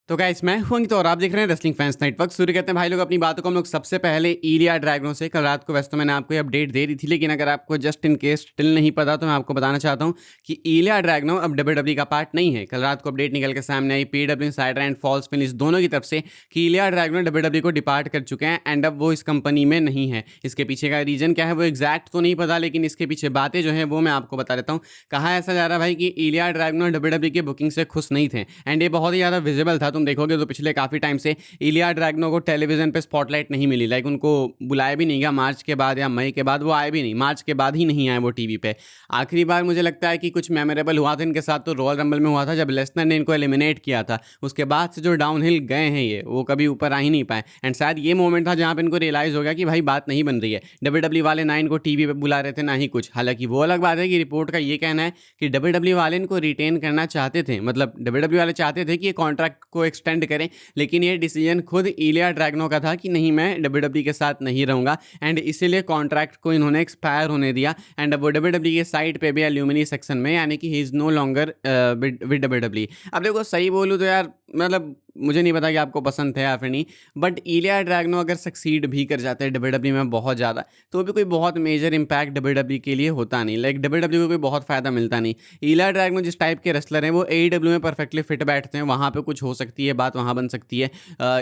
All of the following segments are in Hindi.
तो गाइस मैं हूं अंकित और आप देख रहे हैं रेसलिंग फैंस नेटवर्क। शुरू करते हैं भाई लोग अपनी बातों को हम लोग सबसे पहले इलिया ड्रैगनो से। कल रात को वैसे तो मैंने आपको ये अपडेट दे दी थी, लेकिन अगर आपको जस्ट इन केस स्टिल नहीं पता तो मैं आपको बताना चाहता हूं कि इलिया ड्रैगनो अब डब्ल्यूडब्ल्यूई का पार्ट नहीं है। कल रात को अपडेट निकल के सामने आई PW insider and false finish दोनों की तरफ से कि इलिया ड्रैगनो डब्ल्यूडब्ल्यूई को डिपार्ट कर चुके हैं एंड अब वो इस कंपनी में नहीं है। इसके पीछे का रीजन क्या है वो एग्जैक्ट तो नहीं पता, लेकिन इसके पीछे बातें जो है वो मैं आपको बता देता हूँ। कहा ऐसा जा रहा है भाई कि इलिया ड्रैगनो डब्ल्यूडब्ल्यूई की बुकिंग से खुश नहीं थे एंड ये बहुत ही ज़्यादा विजिबल था। तुम देखोगे तो पिछले काफ़ी टाइम से इलिया ड्रैगनो को टेलीविजन पे स्पॉटलाइट नहीं मिली, लाइक उनको बुलाया भी नहीं गया मार्च के बाद या मई के बाद, वो आए भी नहीं, मार्च के बाद ही नहीं आए वो टीवी पे। आखिरी बार मुझे लगता है कि कुछ मेमोरेबल हुआ था इनके साथ तो रॉयल रंबल में हुआ था जब लेसनर ने इनको एलिमिनेट किया था। उसके बाद से जो डाउनहिल गए हैं ये, वो कभी ऊपर आ ही नहीं पाए एंड शायद ये मोमेंट था जहाँ पे इनको रियलाइज़ हो गया कि भाई बात नहीं बन रही है। डब्ल्यूडब्ल्यूई वाले ना इनको टीवी पे बुला रहे थे ना ही कुछ। हालांकि वो अलग बात है कि रिपोर्ट का ये कहना है कि डब्ल्यूडब्ल्यूई वाले इनको रिटेन करना चाहते थे, मतलब डब्ल्यूडब्ल्यूई वाले चाहते थे कि ये कॉन्ट्रैक्ट को एक्सटेंड करें, लेकिन ये डिसीजन खुद इलिया ड्रैगनो का था कि नहीं मैं डब्ल्यूडब्ल्यूई के साथ नहीं रहूंगा एंड इसीलिए कॉन्ट्रैक्ट को इन्होंने एक्सपायर होने दिया एंड अब वो डब्ल्यूडब्ल्यूई के साइट पे भी एल्यूमिनी सेक्शन में, यानी कि he is no longer with WWE. अब देखो सही बोलूँ तो यार मतलब मुझे नहीं पता कि आपको पसंद है या फिर नहीं, बट इलिया ड्रैगनो अगर सक्सीड भी कर जाते हैं डब्ल्यूडब्ल्यूई में बहुत ज़्यादा तो भी कोई बहुत मेजर इंपैक्ट डब्ल्यूडब्ल्यूई के लिए होता नहीं, लाइक डब्ल्यूडब्ल्यूई को कोई बहुत फ़ायदा मिलता नहीं। इलिया ड्रैगनो जिस टाइप के रेसलर हैं वो एईडब्ल्यू में परफेक्टली फिट बैठते हैं, वहाँ पे कुछ हो सकती है, बात वहाँ बन सकती है।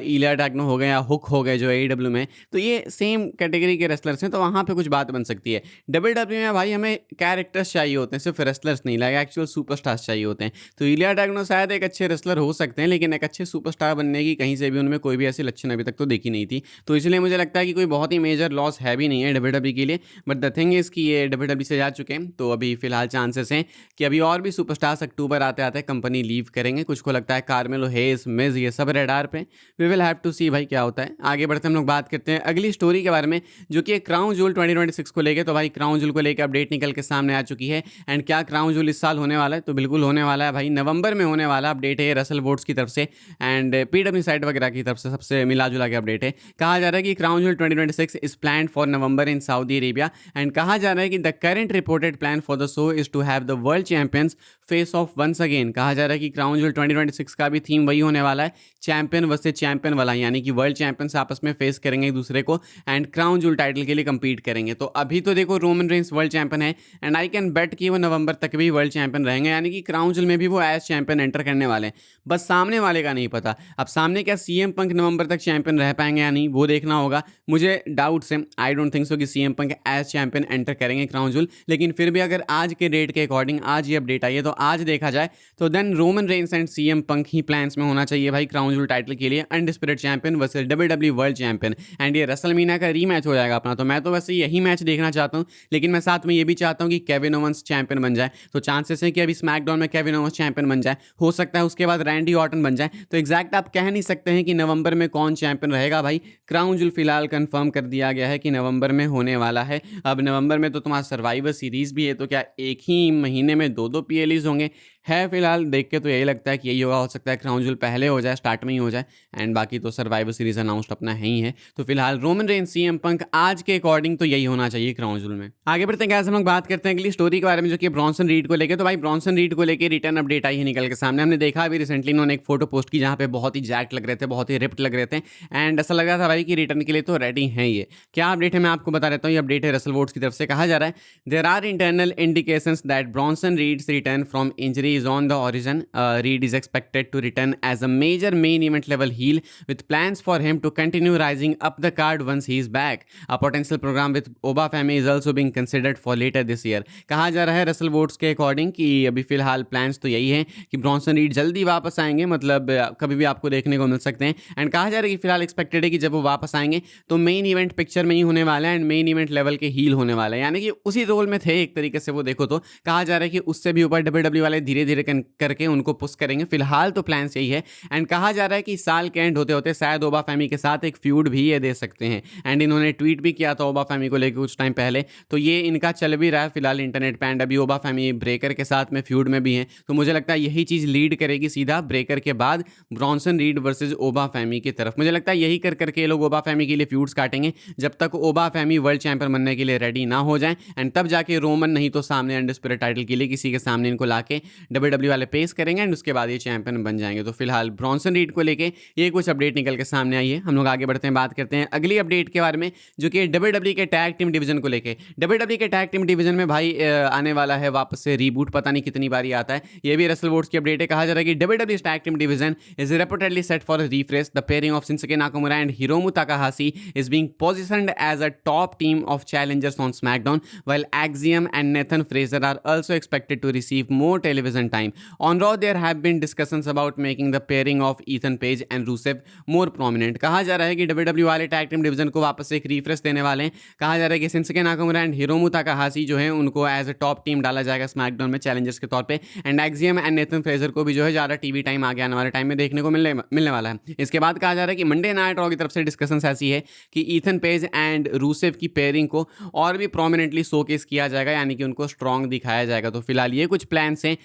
इलिया ड्रैगनो हो गए या हुक हो गए जो एईडब्ल्यू में, तो ये सेम कैटेगरी के रेसलर्स हैं तो वहाँ पे कुछ बात बन सकती है। डब्ल्यूडब्ल्यूई में भाई हमें कैरेक्टर्स चाहिए होते हैं, सिर्फ रेसलर्स नहीं, लाइक एक्चुअल सुपरस्टार्स चाहिए होते हैं। तो इलिया ड्रैगनो शायद एक अच्छे रेसलर हो सकते हैं, लेकिन एक अच्छे सुपरस्टार बनने की कहीं से भी उनमें कोई भी ऐसी लक्षण अभी तक तो देखी नहीं थी। तो इसलिए मुझे लगता है कि कोई बहुत ही मेजर लॉस है भी नहीं है डब्ल्यूडब्ल्यूई के लिए। बट द थिंग इज़ कि ये डब्ल्यूडब्ल्यूई से जा चुके हैं तो अभी फिलहाल चांसेस हैं कि अभी और भी सुपरस्टार्स अक्टूबर आते आते कंपनी लीव करेंगे। कुछ को लगता है कार्मेलो हेज मिज ये सब रेडार पे। वी विल हैव टू सी भाई क्या होता है। आगे बढ़ते हम लोग बात करते हैं अगली स्टोरी के बारे में जो कि क्राउन जूल 2026 को लेके। तो भाई क्राउन जूल को लेकर अपडेट निकल के सामने आ चुकी है एंड क्या क्राउन जूल इस साल होने वाला है? तो बिल्कुल होने वाला है भाई, नवंबर में होने वाला अपडेट है रसल वोट्स की तरफ से एंड पीडब्ल्यू साइट वगैरह की तरफ से सबसे मिला जुला के अपडेट है। कहा जा रहा है कि Crown Jewel 2026 is planned for November in Saudi Arabia and कहा जा रहा है कि the current reported plan for the show is to have the world champions face off once again. कहा जा रहा है कि क्राउन जूल 2026 का भी थीम वही होने वाला है, चैंपियन वर्सेस चैंपियन वाला, यानी कि वर्ल्ड चैंपियंस आपस में फेस करेंगे एक दूसरे को एंड क्राउन जूल टाइटल के लिए compete करेंगे। तो अभी तो देखो रोमन रेंस वर्ल्ड चैंपियन है एंड आई कैन बेट कि वो नवंबर तक भी वर्ल्ड चैंपियन रहेंगे, यानी कि क्राउन जूल में भी वो एज चैंपियन एंटर करने वाले हैं। बस सामने वाले का नहीं पता, अब सामने क्या सीएम पंक नवंबर तक चैंपियन रह पाएंगे या नहीं वो देखना होगा। मुझे डाउट्स है, आई डोंट थिंक सो कि CM Punk as champion enter करेंगे क्राउन जूल, लेकिन फिर भी अगर आज के डेट के अकॉर्डिंग आज ये अपडेट आई है तो आज देखा जाए तो then Roman Reigns and CM Punk ही प्लान्स में होना चाहिए भाई क्राउन जूल टाइटल के लिए, undisputed champion versus WWE world champion and ये रेसलमेनिया का रीमैच हो जाएगा अपना। तो मैं तो वैसे यही मैच देखना चाहता हूँ, लेकिन मैं साथ में ये भी चाहता हूँ कि केविन ओवंस चैंपियन बन जाए। तो चांसेस है कि अभी स्मैकडाउन में केविन ओवंस चैंपियन बन जाए, हो सकता है उसके बाद रैंडी ऑर्टन बन जाए। तो एग्जैक्ट आप कह नहीं सकते हैं कि नवंबर में कौन चैंपियन रहेगा भाई। क्राउन जूल फिलहाल कंफर्म कर दिया गया है कि नवंबर में होने वाला है। अब नवंबर में तो तुम्हारा सर्वाइवर सीरीज भी है, तो क्या एक ही महीने में दो दो पीएलईज होंगे? है फिलहाल देख के तो यही लगता है कि यही होगा। हो सकता है क्राउन जूल पहले हो जाए, स्टार्ट में ही हो जाए एंड बाकी तो सर्वाइवर सीरीज अनाउंस्ड अपना है ही है। तो फिलहाल रोमन रेंस सीएम पंक आज के अकॉर्डिंग तो यही होना चाहिए क्राउन जूल में। आगे बढ़ते हैं हम लोग बात करते हैं अगली स्टोरी के बारे में जो कि ब्रॉन्सन रीड को लेकर। तो भाई ब्रॉन्सन रीड को लेकर रिटर्न अपडेट आई है निकल के सामने। हमने देखा अभी रिसेंटली उन्होंने एक फोटो पोस्ट की जहाँ पे बहुत ही जैक्ट लग रहे थे, बहुत ही रिप्ड लग रहे थे एंड ऐसा लग रहा था भाई कि रिटर्न के लिए तो रेडी हैं ये। क्या अपडेट है मैं आपको बता देता हूँ। ये अपडेट है रसल वोट्स की तरफ से। कहा जा रहा है there are internal indications that Bronson Reed's return from injury is on the horizon. Reed is expected to return as a major main event level heel with plans for him to continue rising up the card once he is back. A potential program with Oba Femi is also being considered for later this year. कहा जा रहा है रसल वोट्स के अकॉर्डिंग कि अभी फिलहाल प्लान्स तो यही है कि ब्रॉन्सन रीड जल्दी वापस आएंगे, मतलब कभी भी आपको देखने को मिल सकते हैं एंड कहा जा रहा है कि फिलहाल एक्सपेक्टेड है कि जब वो वापस आएंगे तो मेन इवेंट पिक्चर में ही होने वाला है एंड मेन इवेंट लेवल के हील होने वाला है, यानी कि उसी रोल में थे एक तरीके से वो देखो तो। कहा जा रहा है कि उससे भी ऊपर डब्ल्यूडब्ल्यूई वाले धीरे धीरे करके उनको पुश करेंगे। फिलहाल तो प्लान्स यही है एंड कहा जा रहा है कि साल के एंड होते होते शायद ओबा फैमी के साथ एक फ्यूड भी ये दे सकते हैं एंड इन्होंने ट्वीट भी किया था ओबा फैमी को लेकर कुछ टाइम पहले। तो ये इनका चल भी रहा है फिलहाल इंटरनेट पे एंड अभी ओबा फैमी ब्रेकर के साथ में फ्यूड में भी हैं। तो मुझे लगता है यही चीज़ लीड करेगी सीधा ब्रेकर के बाद ब्रॉन्सन रीड वर्सेस ओबा फैमी की तरफ। मुझे लगता है यही कर करके ये लोग ओबा फैमी के लिए फ्यूड्स काटेंगे जब तक ओबा फैमी वर्ल्ड चैंपियन बनने के लिए रेडी ना हो जाए, एंड तब जाके रोमन नहीं तो सामने अनडिस्प्यूटेड टाइटल के लिए किसी के सामने इनको लाके डब्ल्यूडब्ल्यू वाले पेश करेंगे एंड उसके बाद ये चैंपियन बन जाएंगे। तो फिलहाल ब्रॉन्सन रीड को लेके ये कुछ अपडेट निकल के सामने आई है। हम लोग आगे बढ़ते हैं, बात करते हैं अगली अपडेट के बारे में जो कि डब्ल्यूडब्ल्यू के टैग टीम डिवीजन को लेके। डब्ल्यूडब्ल्यू के टैग टीम डिवीजन में भाई आने वाला है वापस से रीबूट, पता नहीं कितनी बारी आता है। ये भी रसल वोट्स की अपडेट है। कहा जा रहा है कि WWE tag team division is reportedly set for a refresh. The pairing of Shinsuke Nakamura and Hiromu Takahashi is being positioned as a top team of challengers on SmackDown, while Axiom and Nathan Frazer are also expected to receive more television time. On Raw, there have been discussions about making the pairing of Ethan Page and Rusev more prominent. कहा जा रहा है कि WWE वाले टैग टीम डिवीजन को वापस से एक रिफ्रेश देने वाले हैं। कहा जा रहा है कि Shinsuke Nakamura and Hiromu Takahashi जो है उनको एज अ टॉप टीम डाला जाएगा SmackDown में चैलेंजर्स के तौर पे, and Axiom and Nathan Frazer को भी जो है ज़्यादा टीवी टाइम आगे आने वाले टाइम में देखने को मिलने वाला है। इसके बाद कहा जा रहा है कि मंडे नाइट रॉ की तरफ से डिस्कशंस ऐसी है कि ईथन पेज एंड रूसेव की पेयरिंग को और भी प्रोमिनेंटली शोकेस किया जाएगा, यानी कि उनको स्ट्रॉन्ग दिखाया जाएगा। तो फिलहाल ये कुछ प्लान्स हैं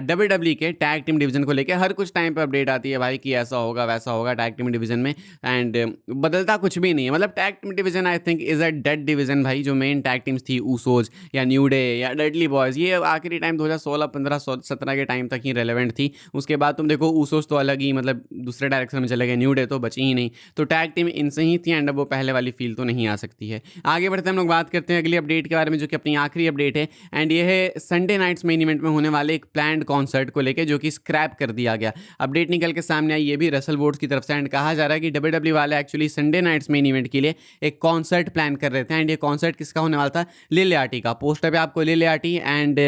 डब्ल्यूडब्ल्यू के टैग टीम डिवीजन को लेकर। हर कुछ टाइम पे अपडेट आती है भाई कि ऐसा होगा वैसा होगा टैग टीम डिवीजन में, एंड बदलता कुछ भी नहीं है। मतलब tag team division I think is a dead division भाई। जो मेन टैग टीम्स थी ऊसोज या न्यू डे या डडली बॉयज, ये आखिरी टाइम 2016, 15, 17 के टाइम तक ही रेलेवेंट थी। उसके बाद तुम देखो ऊसोज तो अलग ही मतलब दूसरे डायरेक्शन में चले गए, न्यू डे तो बची ही नहीं। तो टैग टीम इनसे ही थी एंड अब वो पहले वाली फील तो नहीं आ सकती है। आगे बढ़ते हम लोग बात करते हैं अगली अपडेट के बारे में जो कि अपनी आखिरी अपडेट है, एंड ये है संडे नाइट्स मेन इवेंट में होने वाले एक प्लान्ड कॉन्सर्ट को लेकर जो कि स्क्रैप कर दिया गया। अपडेट निकल के सामने आई, ये भी रसल वोट्स की तरफ से, एंड कहा जा रहा है कि डब्ल्यूडब्ल्यू वाले actually Sunday Night's Main Event के लिए एक कॉन्सर्ट प्लान कर रहे थे, एंड ये कॉन्सर्ट किसका होने वाला था? लिलियाटी का। पोस्टर पे आपको लिलियाटी एंड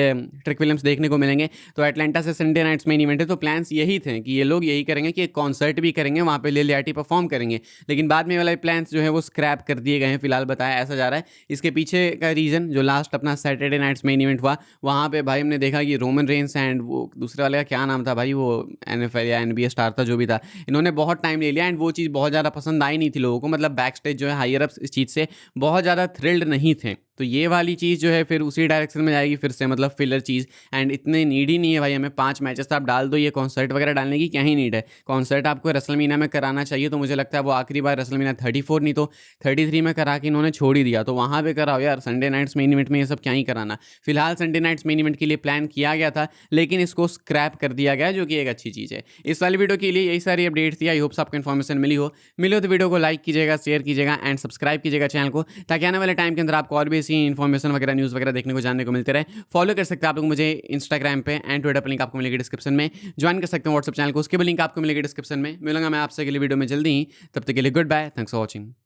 ट्रिक विलियम्स देखने को मिलेंगे। तो एटलांटा से संडे नाइट्स मेन इवेंट है, तो प्लान्स यही थे कि ये लोग यही करेंगे कि एक कॉन्सर्ट भी करेंगे, वहाँ पे लिलियाटी परफॉर्म करेंगे, लेकिन बाद में वाले प्लान्स जो है वो स्क्रैप कर दिए गए हैं। फिलहाल बताया ऐसा जा रहा है। इसके पीछे का रीज़न जो लास्ट अपना सैटरडे नाइट्स मेन इवेंट हुआ, वहाँ पे भाई हमने देखा कि रोमन रेंस एंड वो दूसरे वाले का क्या नाम था भाई, वो NFL या NBA स्टार था जो भी था, इन्होंने बहुत टाइम ले लिया एंड वो चीज़ बहुत ज़्यादा पसंद आई नहीं थी लोगों को। मतलब बैक स्टेज जो है हायर अप्स इस चीज़ से बहुत ज़्यादा थ्रिल्ड नहीं थे। तो ये वाली चीज़ जो है फिर उसी डायरेक्शन में जाएगी फिर से, मतलब फिलर चीज़, एंड इतने नीड ही नहीं है भाई। हमें 5 मैचेस आप डाल दो, ये कॉन्सर्ट वगैरह डालने की क्या ही नीड है? कॉन्सर्ट आपको रेसलमीनिया में कराना चाहिए, तो मुझे लगता है वो आखिरी बार रेसलमीनिया 34 नहीं तो 33 में करा के इन्होंने छोड़ ही दिया। तो वहाँ पे कराओ यार, संडे नाइट्स मेन इवेंट में ये सब क्या ही कराना। फिलहाल संडे नाइट्स मेन इवेंट के लिए प्लान किया गया था, लेकिन इसको स्क्रैप कर दिया गया, जो कि एक अच्छी चीज़ है। इस वाली वीडियो के लिए यही सारी अपडेट थी। आई होप्स आपको इन्फॉर्मेशन मिली हो तो वीडियो को लाइक कीजिएगा, शेयर कीजिएगा एंड सब्सक्राइब कीजिएगा चैनल को, ताकि आने वाले टाइम के अंदर आपको और भी ऐसी इन्फॉर्मेशन वगैरह न्यूज़ वगैरह देखने को जानने को मिलते रहे। फॉलो कर सकते हैं आप लोग मुझे इंस्टाग्राम पे एंड ट्विटर पर, लिंक आपको मिलेगी डिस्क्रिप्शन में। ज्वाइन कर सकते हैं व्हाट्सएप चैनल को, उसके भी लिंक आपको मिलेगी डिस्क्रिप्शन में। मिलूंगा मैं आपसे अगली वीडियो में जल्दी ही, तब तक के लिए good bye, thanks for watching.